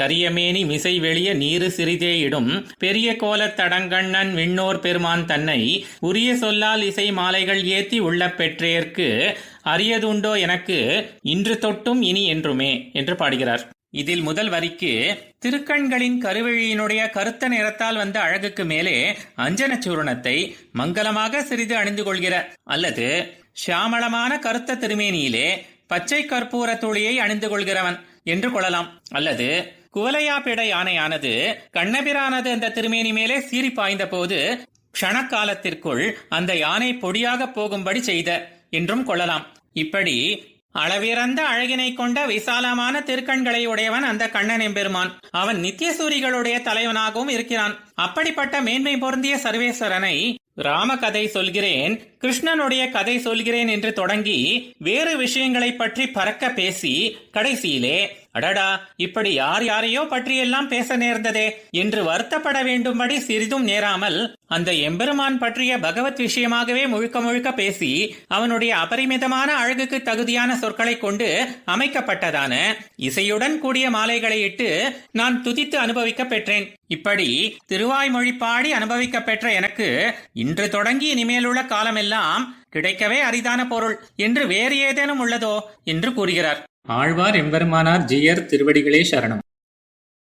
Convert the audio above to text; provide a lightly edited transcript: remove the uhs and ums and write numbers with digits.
கரியமேனி மிசை வெளிய நீரு சிறிதே இடும் பெரிய கோலத் தடங்கண்ணன் விண்ணோர் பெருமான் தன்னை உரிய சொல்லால் இசை மாலைகள் ஏத்தி உள்ள பெற்றேற்கு அரியதுண்டோ எனக்கு இன்று தொட்டும் இனி என்றுமே என்று பாடுகிறார். இதில் முதல் வரிக்கு திருக்கண்களின் கருவழியினுடைய கருத்த நிறத்தால் வந்த அழகுக்கு மேலே அஞ்சன சூரணத்தை மங்களமாக சிறிது அணிந்து கொள்கிற அல்லது சியாமளமான கருத்த திருமேனியிலே பச்சை கற்பூர துளியை அணிந்து கொள்கிறவன் என்று கொள்ளலாம். அல்லது குவலையாப்பிட யானையானது கண்ணபிரானது அந்த திருமேனி மேலே சீறி பாய்ந்த போது க்ஷணக்காலத்திற்குள் அந்த யானை பொடியாக போகும்படி செய்த என்றும் கொள்ளலாம். இப்படி அளவிறந்த அழகினை கொண்ட விசாலமான திருக்கண்களை உடையவன் அந்த கண்ணன் எம்பெருமான். அவன் நித்தியசூரிகளுடைய தலைவனாகவும் இருக்கிறான். அப்படிப்பட்ட மேன்மை பொருந்திய சர்வேஸ்வரனை ராம கதை சொல்கிறேன், கிருஷ்ணனுடைய கதை சொல்கிறேன் என்று தொடங்கி வேறு விஷயங்களை பற்றி பறக்க பேசி கடைசியிலே அடடா இப்படி யார் யாரையோ பற்றியெல்லாம் பேச நேர்ந்ததே என்று வருத்தப்பட வேண்டும்படி சிறிதும் நேராமல் அந்த எம்பெருமான் பற்றிய பகவத் விஷயமாகவே முழுக்க முழுக்க பேசி அவனுடைய அபரிமிதமான அழகுக்கு தகுதியான சொற்களை கொண்டு அமைக்கப்பட்டதான இசையுடன் கூடிய மாலைகளை இட்டு நான் துதித்து அனுபவிக்க பெற்றேன். இப்படி திருவாய்மொழி பாடி அனுபவிக்க பெற்ற எனக்கு இன்று தொடங்கி இனிமேலுள்ள காலமெல்லாம் கிடைக்கவே அரிதான பொருள் என்று வேறு ஏதேனும் உள்ளதோ என்று கூறுகிறார். ஆழ்வார் எம்பெருமானார் ஜீயர் திருவடிகளே சரணம்.